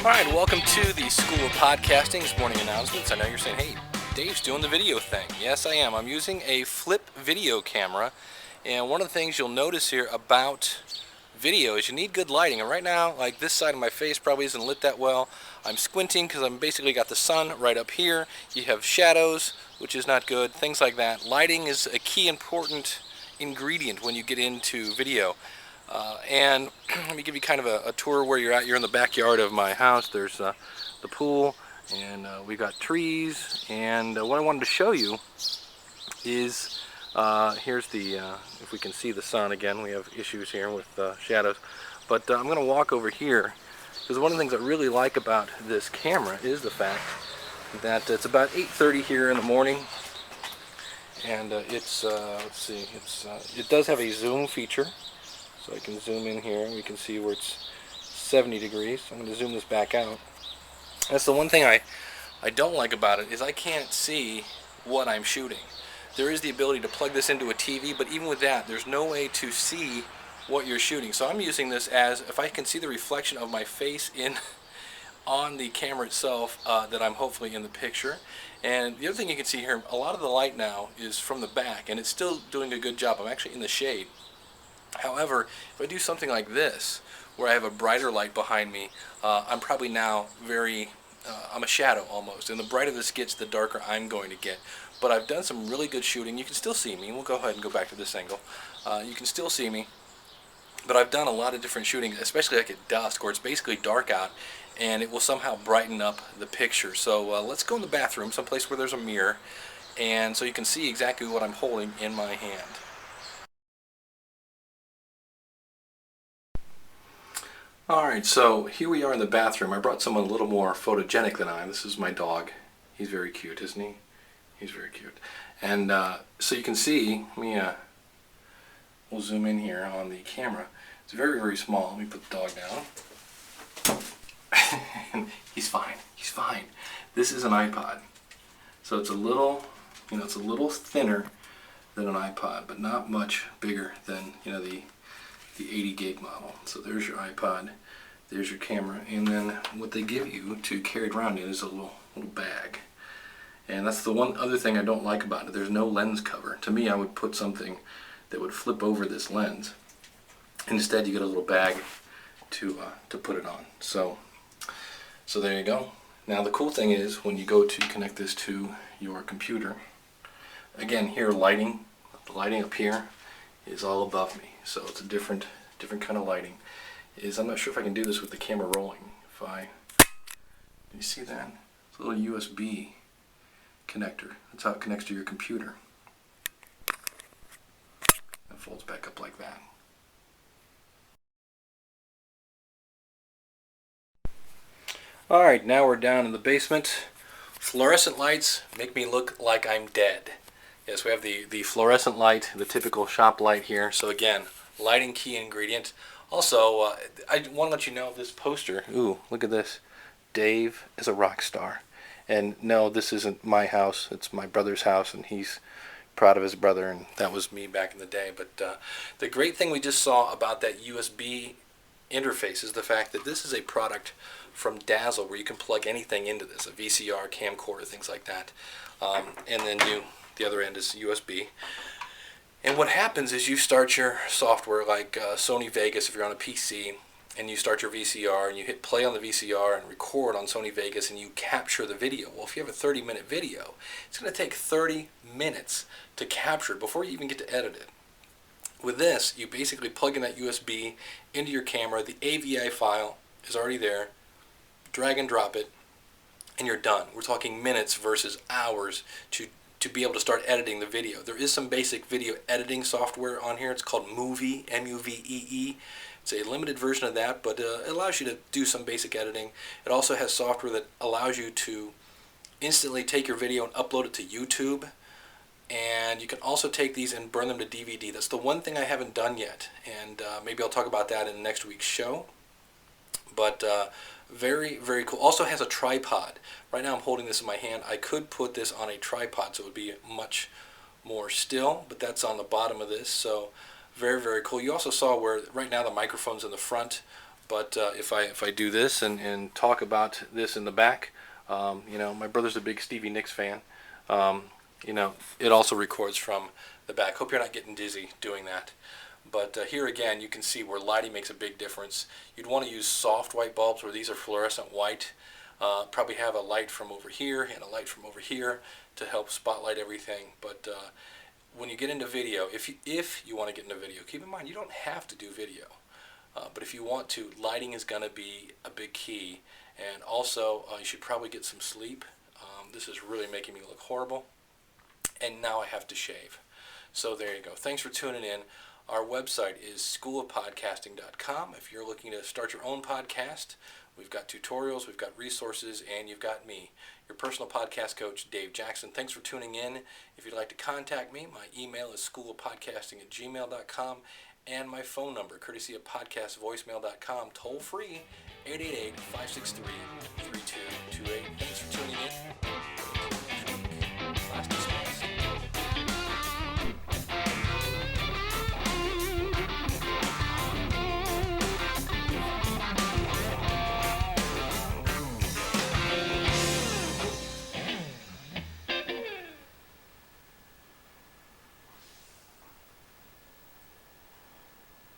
Alright, welcome to the School of Podcasting's morning announcements. I know you're saying, hey, Dave's doing the video thing. Yes, I am. I'm using a flip video camera, and one of the things you'll notice here about video is you need good lighting. And right now, like this side of my face probably isn't lit that well. I'm squinting because I'm basically got the sun right up here. You have shadows, which is not good, things like that. Lighting is a key important ingredient when you get into video. And let me give you kind of a tour where you're at. You're in the backyard of my house. There's the pool, and we've got trees. And what I wanted to show you is, here's the, if we can see the sun again, we have issues here with shadows. But I'm going to walk over here, because one of the things I really like about this camera is the fact that it's about 8:30 here in the morning. And it's, let's see, it does have a zoom feature. So I can zoom in here and we can see where it's 70 degrees. I'm going to zoom this back out. That's the one thing I don't like about it is I can't see what I'm shooting. There is the ability to plug this into a TV, but even with that, there's no way to see what you're shooting. So I'm using this as if I can see the reflection of my face in on the camera itself, that I'm hopefully in the picture. And the other thing you can see here, a lot of the light now is from the back, and it's still doing a good job. I'm actually in the shade. However, if I do something like this, where I have a brighter light behind me, I'm probably now I'm a shadow almost. And the brighter this gets, the darker I'm going to get. But I've done some really good shooting. You can still see me. We'll go ahead and go back to this angle. You can still see me. But I've done a lot of different shooting, especially like at dusk, where it's basically dark out, and it will somehow brighten up the picture. So let's go in the bathroom, someplace where there's a mirror, and so you can see exactly what I'm holding in my hand. Alright, so here we are in the bathroom. I brought someone a little more photogenic than I am. This is my dog. He's very cute, isn't he? He's very cute. And so you can see, we'll zoom in here on the camera. It's very, very small. Let me put the dog down. He's fine. He's fine. This is an iPod. So it's a little, it's a little thinner than an iPod, but not much bigger than, the 80 gig model. So there's your iPod, there's your camera, and then what they give you to carry it around in is a little bag. And that's the one other thing I don't like about it. There's no lens cover. To me, I would put something that would flip over this lens. Instead, you get a little bag to put it on. So there you go. Now the cool thing is when you go to connect this to your computer, again here lighting, the lighting up here is all above me, so it's a different kind of lighting. I'm not sure if I can do this with the camera rolling. Do you see that? It's a little USB connector. That's how it connects to your computer. It folds back up like that. Alright, now we're down in the basement. Fluorescent lights make me look like I'm dead. Yes, we have the fluorescent light, the typical shop light here. So again, lighting key ingredient. Also, I want to let you know this poster. Ooh, look at this. Dave is a rock star. And no, this isn't my house. It's my brother's house, and he's proud of his brother, and that was me back in the day. But the great thing we just saw about that USB interface is the fact that this is a product from Dazzle where you can plug anything into this, a VCR, camcorder, things like that. And then the other end is USB. And what happens is you start your software like Sony Vegas if you're on a PC, and you start your VCR and you hit play on the VCR and record on Sony Vegas and you capture the video. Well, if you have a 30-minute video, it's going to take 30 minutes to capture it before you even get to edit it. With this, you basically plug in that USB into your camera, the AVI file is already there, drag and drop it, and you're done. We're talking minutes versus hours to be able to start editing the video. There is some basic video editing software on here. It's called Movie, M-U-V-E-E. It's a limited version of that, but it allows you to do some basic editing. It also has software that allows you to instantly take your video and upload it to YouTube. And you can also take these and burn them to DVD. That's the one thing I haven't done yet, and maybe I'll talk about that in next week's show. But very, very cool. Also has a tripod. Right now I'm holding this in my hand. I could put this on a tripod so it would be much more still, but that's on the bottom of this. So very, very cool. You also saw where right now the microphone's in the front, But if I do this and talk about this in the back, my brother's a big Stevie Nicks fan. Um, it also records from the back. Hope you're not getting dizzy doing that. But here again, you can see where lighting makes a big difference. You'd want to use soft white bulbs where these are fluorescent white. Probably have a light from over here and a light from over here to help spotlight everything. But when you get into video, if you want to get into video, keep in mind you don't have to do video. But if you want to, lighting is going to be a big key. And also, you should probably get some sleep. This is really making me look horrible. And now I have to shave. So there you go. Thanks for tuning in. Our website is schoolofpodcasting.com. If you're looking to start your own podcast, we've got tutorials, we've got resources, and you've got me, your personal podcast coach, Dave Jackson. Thanks for tuning in. If you'd like to contact me, my email is schoolofpodcasting@gmail.com, and my phone number, courtesy of podcastvoicemail.com, toll free, 888-563-3228.